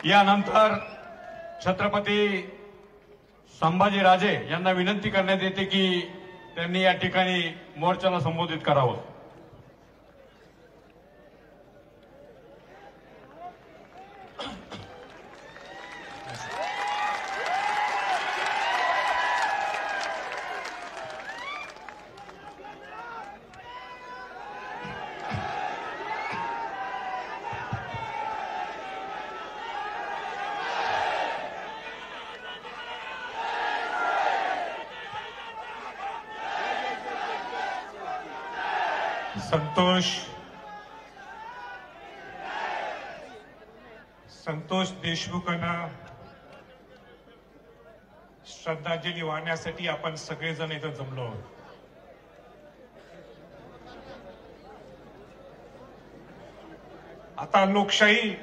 यानंतर छत्रपती संभाजीराजे यांना विनंती करण्यात येते की त्यांनी या ठिकाणी मोर्चाला संबोधित करावं. संतोष देशमुखांना श्रद्धांजली वाहण्यासाठी आपण सगळेजण इथं जमलो आहोत. आता लोकशाही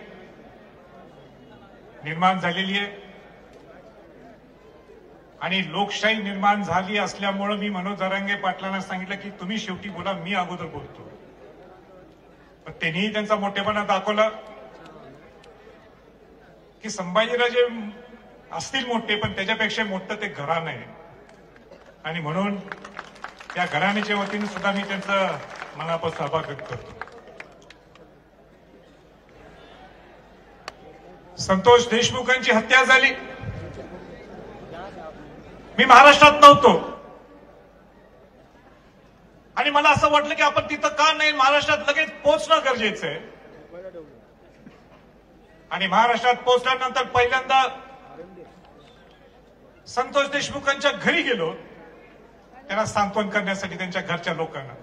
निर्माण झालेली आहे आणि लोकशाही निर्माण झाली असल्यामुळे मी मनोज जरांगे पाटलांना सांगितलं की तुम्ही शेवटी बोला, मी अगोदर बोलतो. पण त्यांनीही त्यांचा मोठेपणा दाखवला की संभाजीराजे असतील मोठे, पण त्याच्यापेक्षा मोठं ते घराणं आहे आणि म्हणून त्या घराण्याच्या वतीने सुद्धा मी त्यांचा मनापासून आभार व्यक्त करतो. संतोष देशमुखांची हत्या झाली. मी महाराष्ट्रात नव्हतो आणि मला असं वाटलं की आपण तिथं का नाही, महाराष्ट्रात लगेच पोहोचणं गरजेचं आहे. आणि महाराष्ट्रात पोहोचल्यानंतर पहिल्यांदा संतोष देशमुखांच्या घरी गेलो, त्यांना सांत्वन करण्यासाठी त्यांच्या घरच्या लोकांना.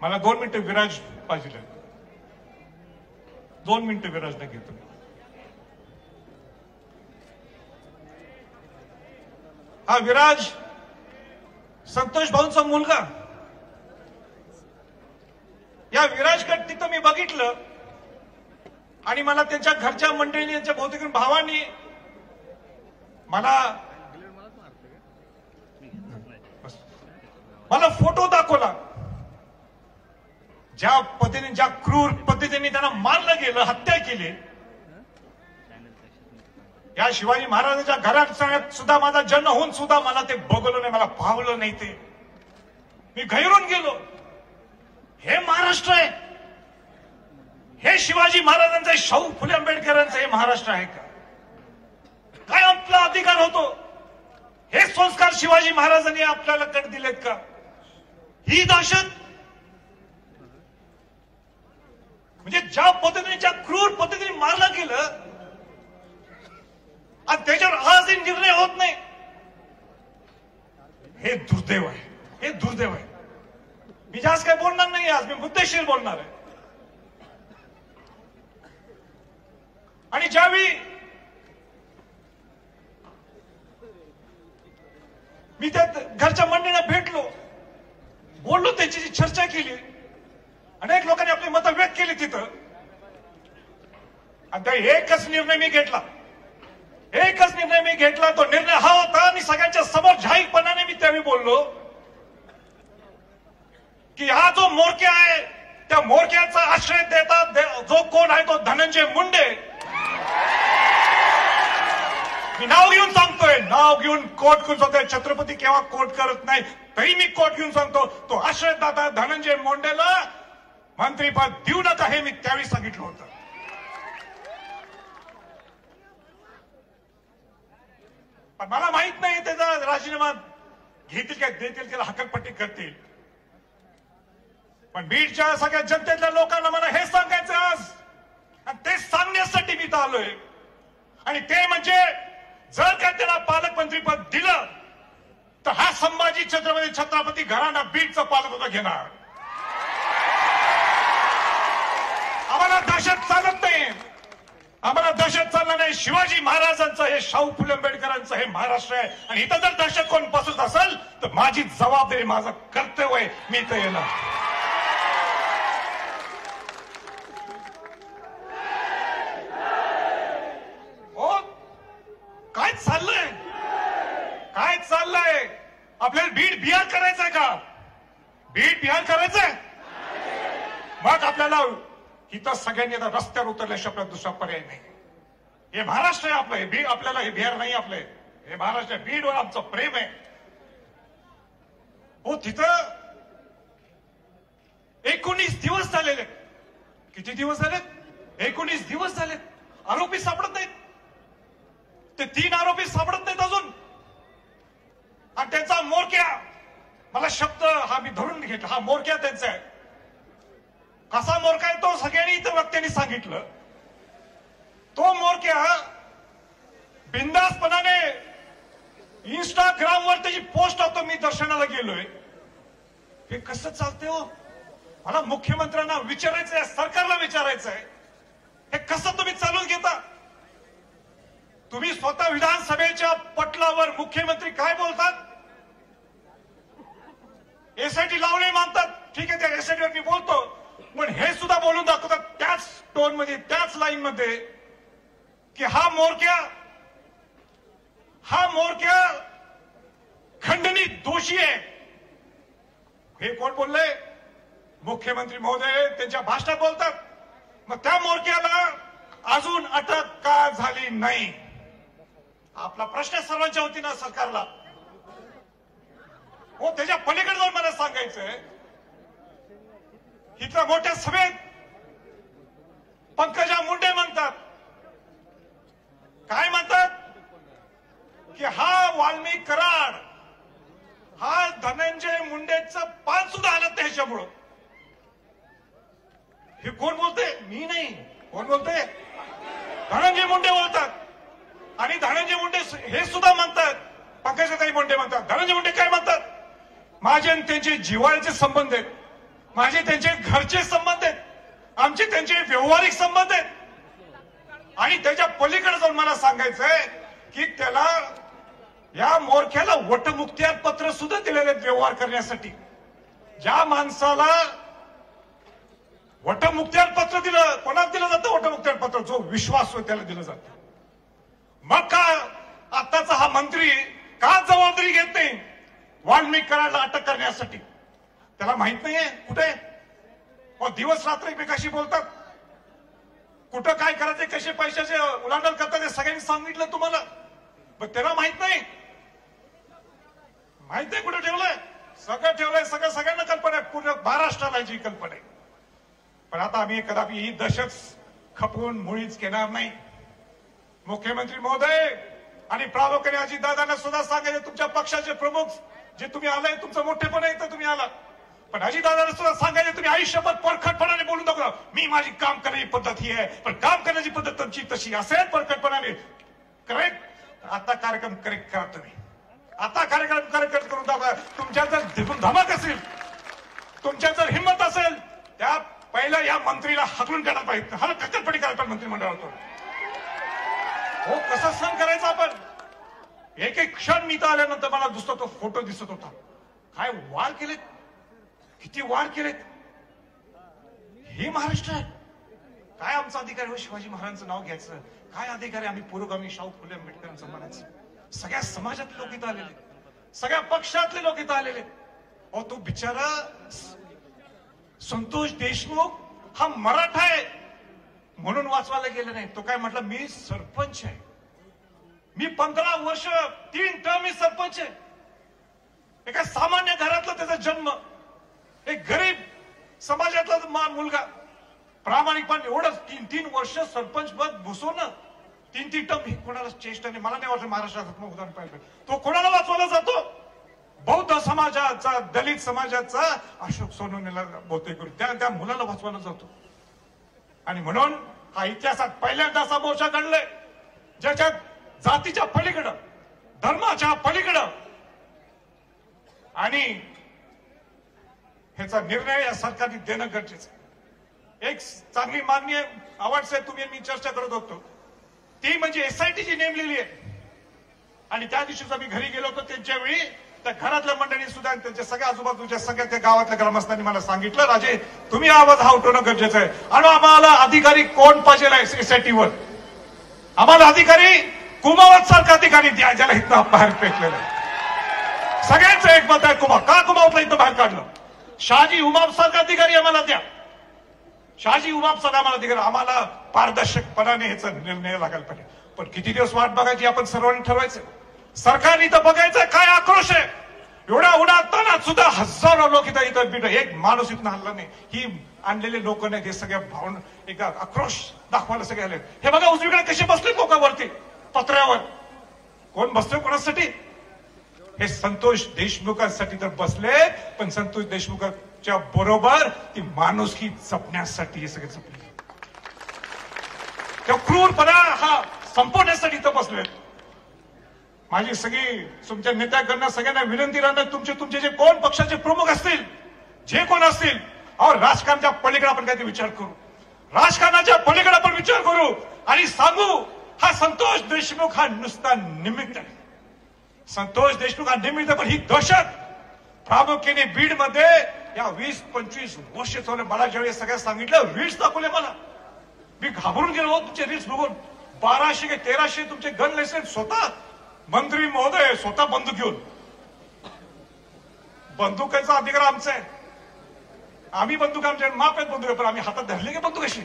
मला 2 मिनिटं विराज पाहिजे, 2 मिनिटं विराजला घेतो. हा विराज संतोष भाऊंचा मुलगा. या विराजकडे तिथं मी बघितलं आणि मला त्यांच्या घरच्या मंडळींनी, त्यांच्या बहुतेक भावांनी मला फोटो दाखवला. ज्या पद्धतीने, ज्या क्रूर पद्धतीने त्यांना मारलं गेलं, हत्या केली. या शिवाजी महाराजांच्या घरात सुद्धा माझा जन्म होऊन सुद्धा मला ते बघवलं नाही, मला पावलं नाही. ते मी घाबरून गेलो. हे महाराष्ट्र आहे? हे शिवाजी महाराजांचं, शाहू फुले आंबेडकरांचं हे महाराष्ट्र आहे का? काय आपला अधिकार होतो? हे संस्कार शिवाजी महाराजांनी आपल्याला कट दिलेत का? ही दहशत, म्हणजे ज्या पद्धतीने, ज्या क्रूर पद्धतीने मारलं गेलं आणि त्याच्यावर आजही निर्णय होत नाही, हे दुर्दैव आहे, हे दुर्दैव आहे. मी जास्त काय बोलणार नाही, आज मी मुद्देशीर बोलणार आहे. आणि ज्यावेळी मी त्या घरच्या मंडळींना भेटलो, बोललो, त्याची चर्चा केली, अनेक लोकांनी आपली मतं व्यक्त केली तिथं. आणि त्या एकच निर्णय मी घेतला, एकच निर्णय मी घेतला. तो निर्णय हा होता आणि सगळ्यांच्या समोर जाहीरपणाने मी त्यावेळी बोललो की हा जो मोरक्या आहे, त्या मोरक्याचा आश्रय देतात जो कोण आहे तो धनंजय मुंडे. मी नाव घेऊन सांगतोय, नाव घेऊन कोर्ट करून सांगतोय. छत्रपती केव्हा कोर्ट करत नाही, तरी मी कोर्ट घेऊन सांगतो, तो आश्रयदाता धनंजय मुंडेला मंत्रीपद देऊ नका, हे मी त्यावेळी सांगितलं होतं. पण मला माहित नाही त्याचा राजीनामा घेतील काय, देतील, त्याला हकलपट्टी करतील. पण बीडच्या सगळ्या जनतेतल्या लोकांना मला हे सांगायचं आज, आणि ते सांगण्यासाठी मी इथं आलोय. आणि ते म्हणजे, जर का त्याला पालकमंत्रीपद दिलं तर हा संभाजी छत्रपती घराणा बीडचं पालकत्व घेणार. आम्हाला दहशत चालत नाही, आम्हाला दहशत चालणार नाही. शिवाजी महाराजांचं, हे शाहू फुले आंबेडकरांचं हे महाराष्ट्र आहे. आणि इथं जर दहशत कोण पसरत असेल तर माझी जबाबदारी, माझं कर्तव्य आहे, मी इथं येणार. काय चाललंय, काय चाललंय? आपल्याला बीड बिहार करायचंय का? बीड बिहार करायचंय? मग आपल्याला इथं सगळ्यांनी आता रस्त्यावर उतरल्याशिवाय आपल्याला दुसरा पर्याय नाही. हे महाराष्ट्र आहे आपलं, हे बीड आपल्याला, हे बिहार नाही आपलं, हे महाराष्ट्र आहे. बीडवर आमचं प्रेम आहे. हो तिथं 19 दिवस झालेले. किती दिवस झालेत? 19 दिवस झालेत. आरोपी सापडत नाहीत. ते 3 आरोपी सापडत नाहीत अजून. आणि त्यांचा मोरक्या, मला शब्द हा मी धरून घेतला, हा मोरक्या त्यांचा आहे. कसा मोरका आहे तो सगळ्यांनी इथं वक्त्यांनी सांगितलं. तो मोरक्या बिंदासपणाने इंस्टाग्रामवर त्याची पोस्ट होतो, मी दर्शनाला गेलोय. हे कसं चालतंय हो? मला मुख्यमंत्र्यांना विचारायचंय, सरकारला विचारायचंय, हे कसं तुम्ही चालून घेता? तुम्ही स्वतः विधानसभेच्या पटलावर मुख्यमंत्री काय बोलतात? एसआयटी लावणे मानतात. ठीक आहे, त्या एसआयटीवर मी बोलतो, पण हे सुद्धा बोलून दाखवतात त्याच टोन मध्ये, त्याच लाईन मध्ये, की हा मोरक्या खंडनीत दोषी आहे. हे कोण बोललंय? मुख्यमंत्री महोदय त्यांच्या भाषणात बोलतात. मग त्या मोरक्याला अजून अटक का झाली नाही? आपला प्रश्न सर्वांच्या वतीनं सरकारला. हो त्याच्या पलीकडे जाऊन मला सांगायचंय, इथल्या मोठ्या सभेत पंकजा मुंडे म्हणतात, काय म्हणतात? की हा वाल्मिक कराड, हा धनंजय मुंडेचं पान सुद्धा हलत नाही ह्याच्यामुळं. हे कोण बोलते? मी नाही. कोण बोलते? धनंजय मुंडे बोलतात. आणि धनंजय मुंडे हे सुद्धा म्हणतात, पंकजाताई मुंडे म्हणतात. धनंजय मुंडे काय म्हणतात? माझे आणि त्यांचे जिव्हाळ्याचे संबंध आहेत, माझे त्यांचे घरचे संबंध आहेत, आमचे त्यांचे व्यवहारिक संबंध आहेत. आणि त्याच्या पलीकडे जाऊन मला सांगायचंय की त्याला, या मोरख्याला वटमुक्त्यार पत्र सुद्धा दिलेले आहेत व्यवहार करण्यासाठी. ज्या माणसाला वटमुक्त्यार पत्र दिलं, कोणाला दिलं जातं वटमुक्त्यार पत्र? जो विश्वास होय त्याला दिलं जातं. मग का आताचा हा मंत्री का जबाबदारी घेत नाही वाल्मिक कराडला अटक करण्यासाठी? त्याला माहित नाहीये कुठे दिवस रात्र एकमेकाशी बोलतात, कुठं काय करायचे, कसे पैशाचे उलाढाल करतात, हे सगळ्यांनी सांगितलं तुम्हाला. पण त्याला माहित नाही. माहित नाही कुठे ठेवलंय? सगळं ठेवलंय, सगळ्यांना कल्पना आहे, पूर्ण महाराष्ट्राला जी कल्पना आहे. पण आता आम्ही कदापि ही दहशत खपवून मुळीच घेणार नाही. मुख्यमंत्री महोदय आणि प्रामुख्याने अजितदादांना सुद्धा सांगायचे, तुमच्या पक्षाचे प्रमुख जे तुम्ही आलाय, तुमचं मोठेपण आहे तर तुम्ही आलात, पण अजितदादांना सुद्धा सांगायचे, तुम्ही आयुष्यभर परखटपणाने बोलू नका. मी माझी काम करण्याची पद्धत ही आहे, पण काम करण्याची पद्धत तुमची तशी असेल परखटपणाने. करेक्ट. आता कार्यक्रम करेक्ट करा तुम्ही. आता कार्यक्रम करेक्ट करून दाखवा. तुमच्यात जर धमक असेल, तुमच्यात जर हिंमत असेल, त्या पहिला या मंत्रीला हकलून काढायला पाहिजे. हा कक्करपणी करायला पाहिजे मंत्रिमंडळातून. हो कसं सहन करायचं आपण? एक एक क्षण मी तर आल्यानंतर मला दुसरा तो फोटो दिसत होता. काय वार केलेत, किती वार केलेत. हे महाराष्ट्र आहे काय? आमचा अधिकारी हो शिवाजी महाराजांचं नाव घ्यायचं, काय अधिकारी? आम्ही पुरोगामी शाहू फुले आंबेडकरांचं म्हणायचं. सगळ्या समाजातले लोक इथं आलेले, सगळ्या पक्षातले लोक इथं आलेले. अहो तो बिचारा संतोष देशमुख हा मराठा आहे म्हणून वाचवायला गेलं नाही. तो काय म्हटलं, मी सरपंच आहे, मी 15 वर्ष 3 टर्म मी सरपंच आहे. एका सामान्य घरातला त्याचा जन्म, एक गरीब समाजातला मुलगा, प्रामाणिकपणे एवढं 3 वर्ष सरपंच पद भूसवणं, 3 टर्म, हे कोणाला चेष्टा नाही. मला नाही वाटत महाराष्ट्रात उदाहरण पाहिलं. तो कोणाला वाचवायला जातो? बौद्ध समाजाचा, दलित समाजाचा अशोक सोनवणेला बोलतोय करून त्या मुलाला वाचवायला जातो. आणि म्हणून हा इतिहासात पहिल्यांदा असा मोर्चा घडलाय ज्याच्यात जातीच्या पलीकडं, धर्माच्या पलीकडं, आणि ह्याचा निर्णय या सरकारने देणं गरजेचं. एक चांगली मागणी आहे, आवडसे तुम्ही मी चर्चा करत होतो, ती म्हणजे एसआयटी जी नेमलेली आहे. आणि त्या दिवशीच आम्ही घरी गेलो होतो, त्यांच्या वेळी त्या घरातल्या मंडळी सुद्धा त्यांच्या सगळ्या आजूबाजूच्या सगळ्या त्या गावातल्या ग्रामस्थांनी मला सांगितलं, राजे तुम्ही आवाज हा उठवणं गरजेचं आहे. आणि आम्हाला अधिकारी कोण पाहिजे एसआयटीवर? आम्हाला अधिकारी कुमावत सारखा अधिकारी द्या, ज्याला इथं बाहेर फेकलेलं आहे. सगळ्यांचं एक मत आहे, का कुमावतला इथं बाहेर काढलं? शहाजी उमाप सारखा अधिकारी आम्हाला द्या. शहाजी उमाप सारखा आम्हाला अधिकारी, आम्हाला पारदर्शकपणाने ह्याचा निर्णय लागायला पाहिजे. पण किती दिवस वाट बघायची आपण सर्वांनी ठरवायचं. सरकारने इथं बघायचं काय आक्रोश आहे. एवढ्या उडातानात सुद्धा हजारो लोक इथं एक माणूस इथं हल्ला नाही. ही आणलेले लोक नाहीत, हे सगळ्या भावना एकदा आक्रोश दाखवायला सगळे आले. हे बघा उजवीकडे कसे बसले लोकांवरती पत्र्यावर. कोण बसतोय कोणासाठी? हे संतोष देशमुखांसाठी तर बसले, पण संतोष देशमुखांच्या बरोबर ती माणुसकी जपण्यासाठी हे सगळे जपले. त्या क्रूरपणा हा संपवण्यासाठी इथं बसले. माझी सगळी तुमच्या नेत्याकडनं सगळ्यांना विनंती राहणार, तुमचे जे कोण पक्षाचे प्रमुख असतील, जे कोण असतील, अहो राजकारणाच्या पलीकडे आपण काहीतरी विचार करू. राजकारणाच्या पलीकडे आपण विचार करू आणि सांगू हा संतोष देशमुख हा नुसता निमित्त आहे. संतोष देशमुख हा निमित्त, पण ही दहशत प्रामुख्याने बीडमध्ये या 20-25 वर्ष चालू. मला ज्यावेळी सगळ्या सांगितलं, रील्स दाखवले मला, मी घाबरून गेलो तुमचे रील्स बघून. 1200 की 1300 तुमचे गन लायसन्स, स्वतः मंत्री महोदय स्वतः बंदूक घेऊन. बंदुकाचा अधिकार आमचा आहे, आम्ही बंदूक आमच्या माप आहेत बंदूक, पण आम्ही हातात धरले का बंदूक? अशी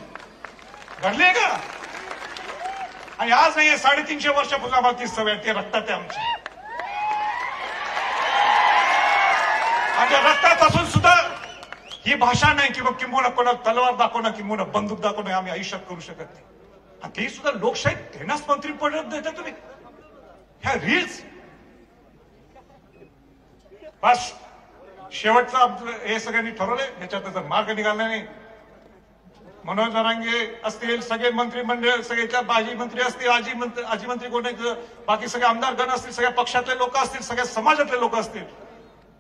धरली का? आणि आज नाही, 350 वर्षापासून आम्हाला ती सवय, ते रक्तात आहे आमच्या. आमच्या रक्तात असून सुद्धा ही भाषा नाही की मग किंबहुना कोणाला तलवार दाखवणं, किंबहुना बंदूक दाखवणं आम्ही आयुष्यात करू शकत नाही. आणि ते सुद्धा लोकशाही त्यांनाच मंत्री पडत देता तुम्ही. ह्या रील्स बस शेवटचं हे सगळ्यांनी ठरवलंय, ह्याच्यात जर मार्ग निघाला नाही. मनोज जरांगे असतील, सगळे मंत्रिमंडळ, सगळ्याच्या बाजी मंत्री असतील, आजी मंत्री कोण आहेत, बाकी सगळे आमदार गण असतील, सगळ्या पक्षातले लोक असतील, सगळ्या समाजातले लोक असतील.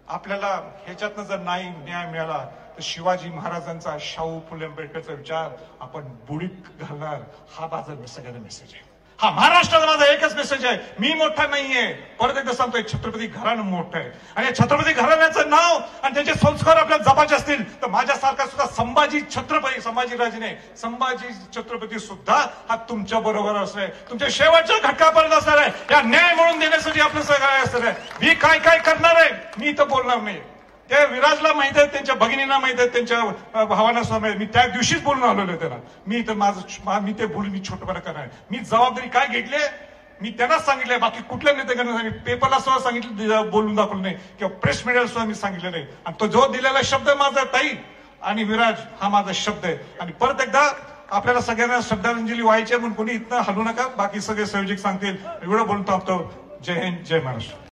आपल्याला ह्याच्यातनं जर नाही न्याय मिळाला तर शिवाजी महाराजांचा, शाहू फुले आंबेडकरचा विचार आपण बुडीत घालणार. हा माझा सगळ्यांना मेसेज आहे. हा महाराष्ट्राचा माझा एकच मेसेज आहे. मी मोठा नाहीये, परत एकदा सांगतोय, छत्रपती घराणं मोठं आहे. आणि छत्रपती घराण्याचं नाव आणि त्याचे संस्कार आपल्याला जपायचे असतील तर माझ्यासारखा सुद्धा संभाजी छत्रपती, संभाजीराजे नाही, संभाजी छत्रपती सुद्धा हा तुमच्या बरोबर असणार आहे, तुमच्या शेवटच्या घटकापर्यंत असणार आहे. या न्याय म्हणून देण्यासाठी आपलं सहकार्य असणार आहे. मी काय काय करणार आहे मी इथं बोलणार नाही. ते विराजला माहित आहे, त्यांच्या भगिनींना माहित आहे, त्यांच्या भावांना सुद्धा माहित. मी त्या दिवशीच बोलून आलेलो त्यांना. मी तर मी ते बोलून मी छोटपणा करणार. मी जबाबदारी काय घेतली मी त्यांनाच सांगितलंय, बाकी कुठल्या नेत्याकडनं मी पेपरला सुद्धा सांगितलं, बोलून दाखवलं नाही, किंवा प्रेस मीडियाला सुद्धा मी सांगितलं नाही. आणि तो जो दिलेला शब्द माझा ताई आणि विराज हा माझा शब्द आहे. आणि परत एकदा आपल्याला सगळ्यांना श्रद्धांजली व्हायची म्हणून कोणी इथनं हलू नका. बाकी सगळे संयोजक सांगतील. एवढं बोलून थांबतो. जय हिंद, जय महाराष्ट्र.